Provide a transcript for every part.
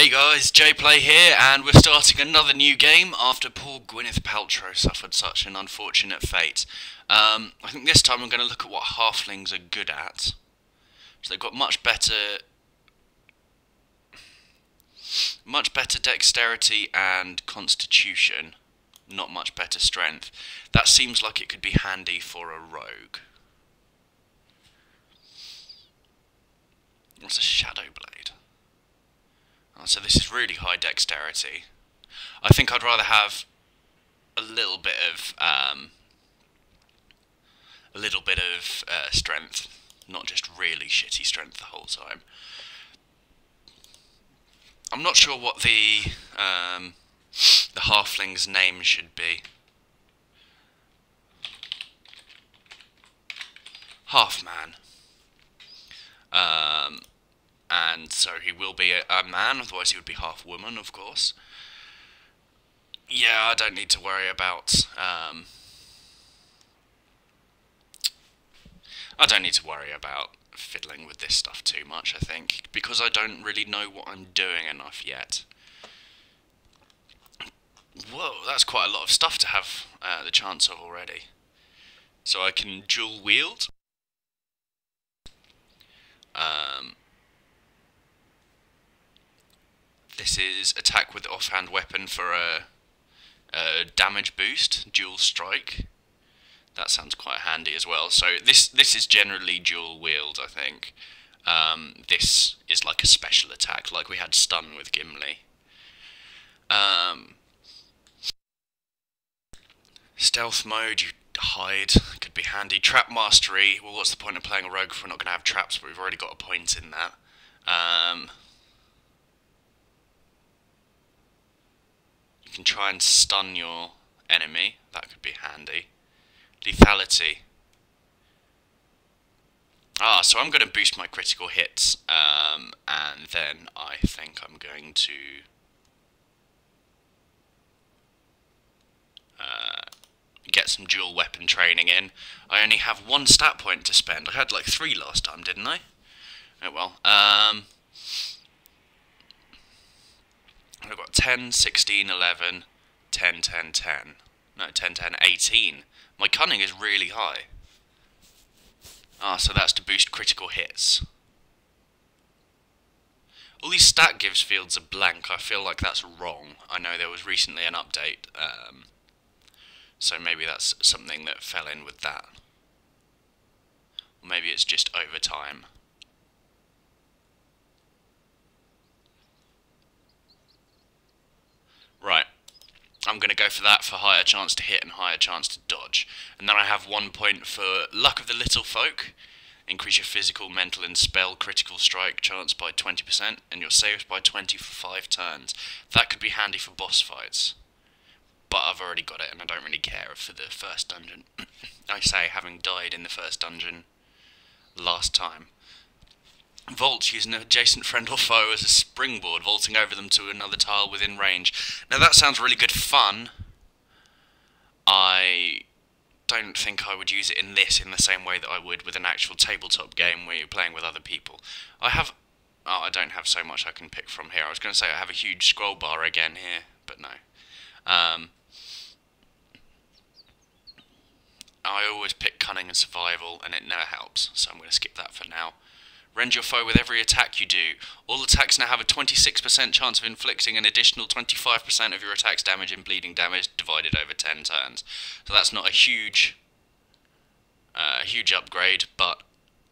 Hey guys, JPlay here, and we're starting another new game after poor Gwyneth Paltrow suffered such an unfortunate fate. I think this time I'm going to look at what Halflings are good at. So they've got much better dexterity and constitution, not much better strength. That seems like it could be handy for a rogue. What's a shadow blade? Oh, so this is really high dexterity. I think I'd rather have a little bit of strength, not just really shitty strength the whole time. I'm not sure what the halfling's name should be. Half-man. And so he will be a man, otherwise he would be half-woman, of course. Yeah, I don't need to worry about... fiddling with this stuff too much, I think, because I don't really know what I'm doing enough yet. Whoa, that's quite a lot of stuff to have the chance of already. So I can dual wield. This is attack with offhand weapon for a damage boost, dual strike. That sounds quite handy as well. So this is generally dual wield, I think. This is like a special attack, like we had stun with Gimli. Stealth mode, you hide, could be handy. Trap mastery, well, what's the point of playing a rogue if we're not going to have traps, but we've already got a point in that. You can try and stun your enemy, that could be handy. Lethality. So I'm going to boost my critical hits, and then I think I'm going to get some dual weapon training in. I only have one stat point to spend. I had like 3 last time, didn't I? Oh well. I've got 10, 16, 11, 10, 10, 10. No, 10, 10, 18. My cunning is really high. So that's to boost critical hits. All these stat gives fields are blank. I feel like that's wrong. I know there was recently an update, so maybe that's something that fell in with that. Or maybe it's just over time. Right. I'm going to go for that for higher chance to hit and higher chance to dodge. And then I have 1 point for Luck of the Little Folk. Increase your physical, mental and spell critical strike chance by 20% and your saves by 20 for 5 turns. That could be handy for boss fights. But I've already got it and I don't really care for the first dungeon. I say, having died in the first dungeon last time. Vault, using an adjacent friend or foe as a springboard, vaulting over them to another tile within range. Now that sounds really good fun. I don't think I would use it in this in the same way that I would with an actual tabletop game where you're playing with other people. I don't have so much I can pick from here. I was going to say I have a huge scroll bar again here, but no. I always pick cunning and survival, and it never helps, so I'm going to skip that for now. Rend your foe with every attack you do. All attacks now have a 26% chance of inflicting an additional 25% of your attack's damage and bleeding damage divided over 10 turns. So that's not a huge upgrade, but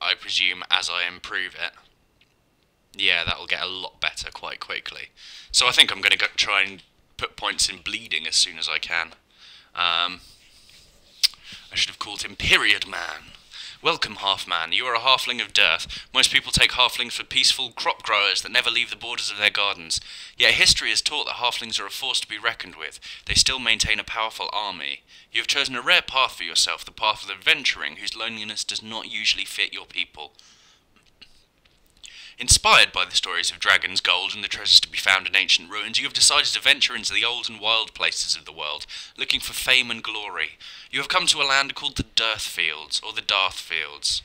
I presume as I improve it, yeah, that will get a lot better quite quickly. So I think I'm going to try and put points in bleeding as soon as I can. I should have called him Period Man. Welcome, Half-Man. You are a halfling of dearth. Most people take halflings for peaceful crop growers that never leave the borders of their gardens. Yet history has taught that halflings are a force to be reckoned with. They still maintain a powerful army. You have chosen a rare path for yourself, the path of adventuring, whose loneliness does not usually fit your people. Inspired by the stories of dragons, gold, and the treasures to be found in ancient ruins, you have decided to venture into the old and wild places of the world, looking for fame and glory. You have come to a land called the Dearth Fields, or the Darth Fields.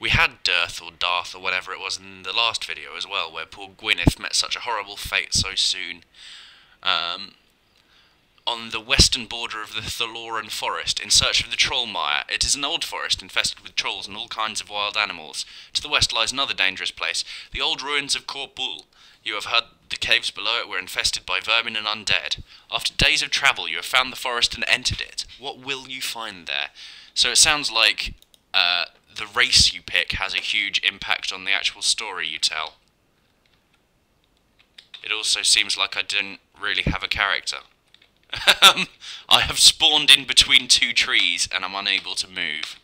We had Dearth or Darth or whatever it was in the last video as well, where poor Gwyneth met such a horrible fate so soon. On the western border of the Thaloran forest, in search of the Trollmire. It is an old forest infested with trolls and all kinds of wild animals. To the west lies another dangerous place, the old ruins of Korbul. You have heard the caves below it were infested by vermin and undead. After days of travel, you have found the forest and entered it. What will you find there? So it sounds like the race you pick has a huge impact on the actual story you tell. It also seems like I didn't really have a character. I have spawned in between two trees and I'm unable to move.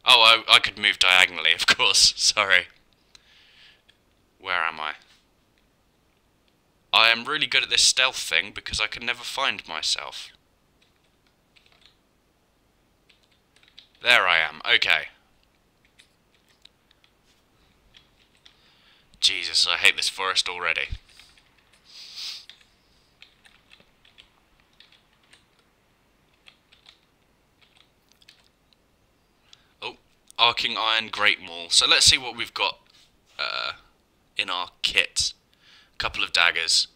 Oh, I could move diagonally, of course. Sorry. Where am I? I am really good at this stealth thing because I can never find myself. There I am. Okay. Jesus, I hate this forest already. Arcing Iron Great Maul. So let's see what we've got in our kit. A couple of daggers.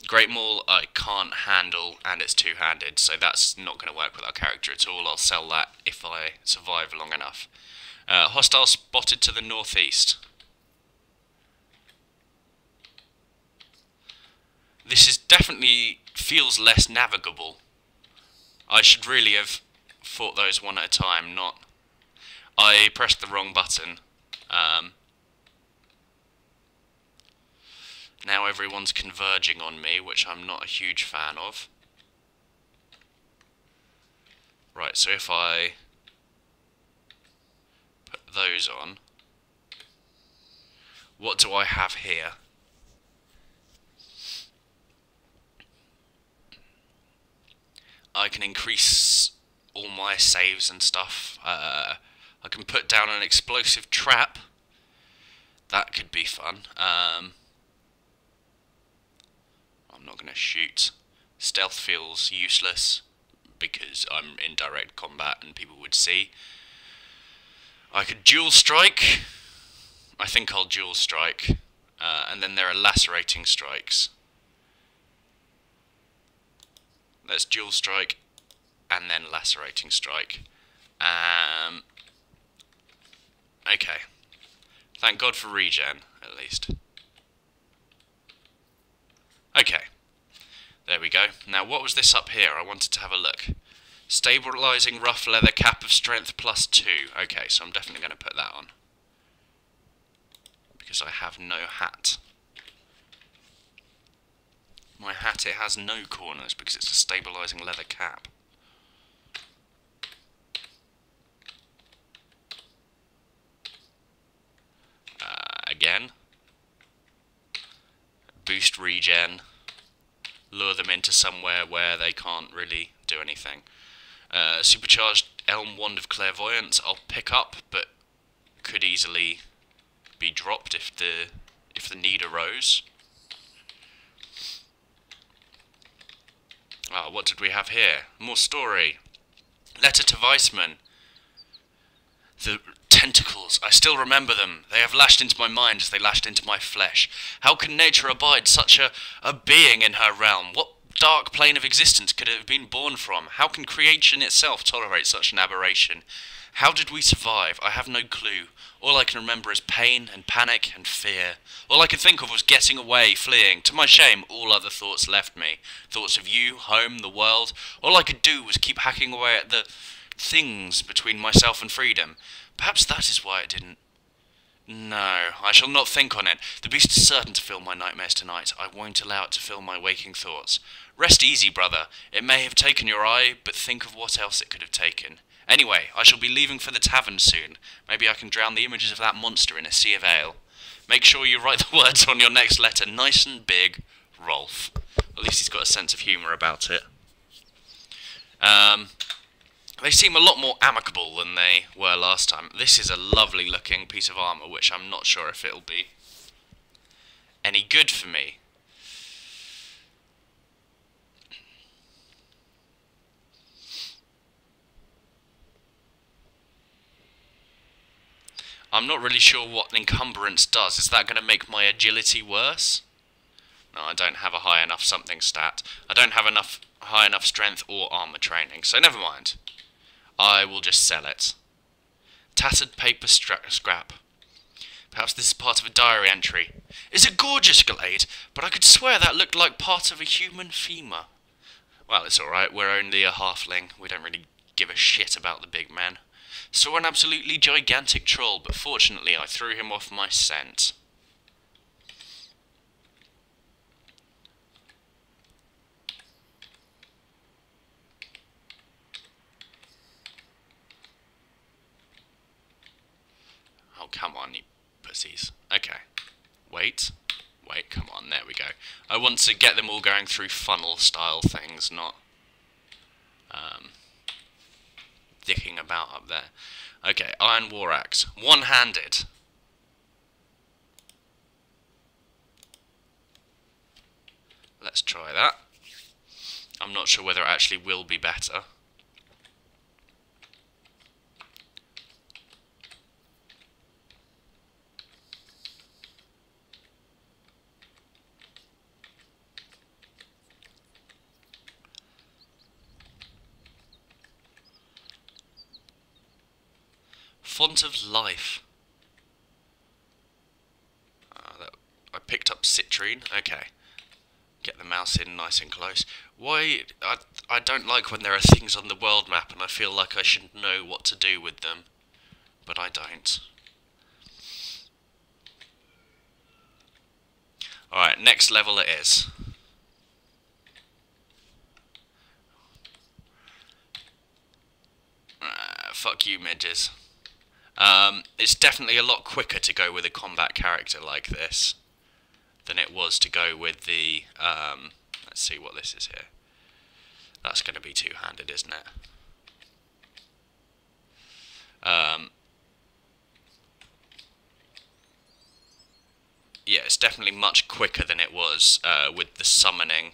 Great Maul I can't handle and it's two-handed, so that's not going to work with our character at all. I'll sell that if I survive long enough. Hostile spotted to the northeast. This is definitely feels less navigable. I should really have fought those one at a time, not... I pressed the wrong button. Now everyone's converging on me, which I'm not a huge fan of. Right, so if I put those on, what do I have here? I can increase all my saves and stuff. I can put down an explosive trap. That could be fun. I'm not going to shoot. Stealth feels useless because I'm in direct combat and people would see. I could dual strike. I think I'll dual strike. And then there are lacerating strikes. Let's dual strike and then lacerating strike. Okay. Thank God for regen, at least. Okay. There we go. Now, what was this up here? I wanted to have a look. Stabilizing rough leather cap of strength +2. Okay, so I'm definitely going to put that on. Because I have no hat. My hat, it has no corners because it's a stabilizing leather cap. Again. Boost regen. Lure them into somewhere where they can't really do anything. Supercharged Elm Wand of Clairvoyance I'll pick up, but could easily be dropped if the need arose. What did we have here? More story. Letter to Weissman. The tentacles, I still remember them. They have lashed into my mind as they lashed into my flesh. How can nature abide such a being in her realm? What dark plane of existence could it have been born from? How can creation itself tolerate such an aberration? How did we survive? I have no clue. All I can remember is pain and panic and fear. All I could think of was getting away, fleeing. To my shame, all other thoughts left me. Thoughts of you, home, the world. All I could do was keep hacking away at the things between myself and freedom. Perhaps that is why it didn't. No, I shall not think on it. The beast is certain to fill my nightmares tonight. I won't allow it to fill my waking thoughts. Rest easy, brother. It may have taken your eye, but think of what else it could have taken. Anyway, I shall be leaving for the tavern soon. Maybe I can drown the images of that monster in a sea of ale. Make sure you write the words on your next letter nice and big, Rolf. At least he's got a sense of humour about it. They seem a lot more amicable than they were last time. This is a lovely looking piece of armour, which I'm not sure if it'll be any good for me. I'm not really sure what encumbrance does. Is that going to make my agility worse? No, I don't have a high enough something stat. I don't have enough high enough strength or armor training, so never mind. I will just sell it. Tattered paper scrap. Perhaps this is part of a diary entry. It's a gorgeous glade, but I could swear that looked like part of a human femur. Well, it's alright, we're only a halfling. We don't really give a shit about the big men. Saw an absolutely gigantic troll, but fortunately I threw him off my scent. Oh, come on, you pussies. Okay. Wait, come on, there we go. I want to get them all going through funnel-style things, not dicking about up there. Okay, iron war axe. One-handed. Let's try that. I'm not sure whether it actually will be better. Font of life. I picked up citrine. Okay. Get the mouse in nice and close. Why? I don't like when there are things on the world map and I feel like I should know what to do with them. But I don't. Alright, next level it is. Fuck you, midges. It's definitely a lot quicker to go with a combat character like this than it was to go with the, let's see what this is here. That's going to be two-handed, isn't it? Yeah, it's definitely much quicker than it was with the summoning.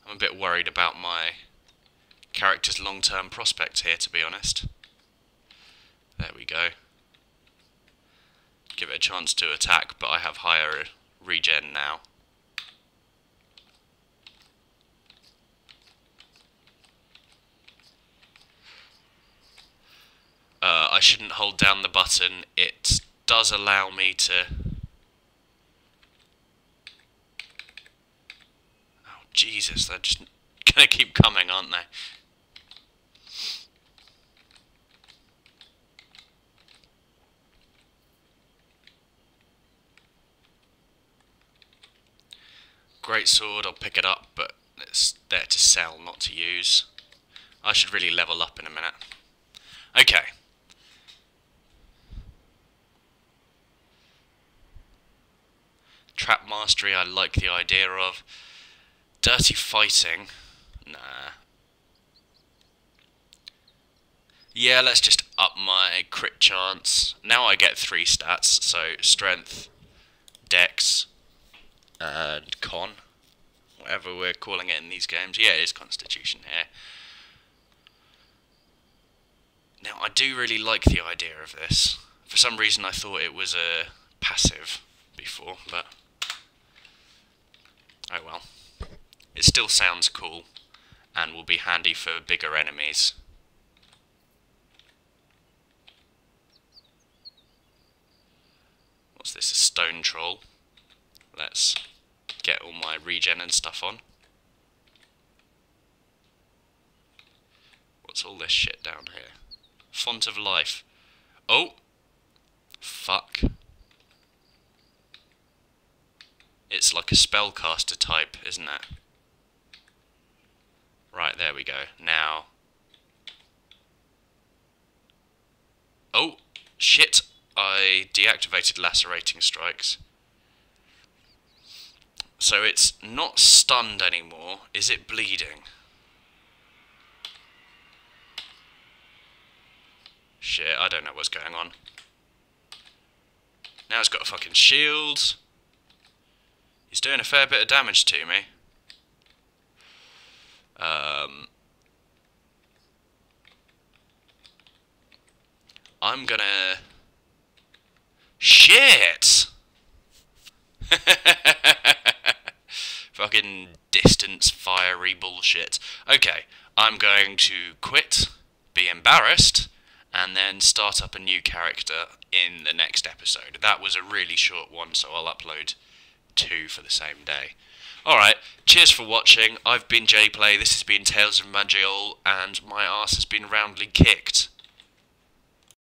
I'm a bit worried about my character's long-term prospects here, to be honest. There we go. Give it a chance to attack, but I have higher regen now. I shouldn't hold down the button. It does allow me to... Oh, Jesus, they're just gonna keep coming, aren't they? Great sword, I'll pick it up, but it's there to sell, not to use. I should really level up in a minute. Okay. Trap mastery, I like the idea of. Dirty fighting, nah. Yeah, let's just up my crit chance. Now I get 3 stats, so strength, dex, and con, whatever we're calling it in these games. Yeah, it is constitution here. Now, I do really like the idea of this. For some reason I thought it was a passive before, but oh well. It still sounds cool, and will be handy for bigger enemies. What's this, a stone troll? Let's get all my regen and stuff on. What's all this shit down here? Font of life. Oh! Fuck. It's like a spellcaster type, isn't it? Right, there we go. Now... Oh! Shit! I deactivated lacerating strikes. So it's not stunned anymore. Is it bleeding? Shit, I don't know what's going on. Now it's got a fucking shield. He's doing a fair bit of damage to me. I'm gonna... Shit! Fucking distance fiery bullshit. Okay, I'm going to quit, be embarrassed, and then start up a new character in the next episode. That was a really short one, so I'll upload 2 for the same day. Alright, cheers for watching. I've been JPlay, this has been Tales of Maj'Eyal, and my arse has been roundly kicked.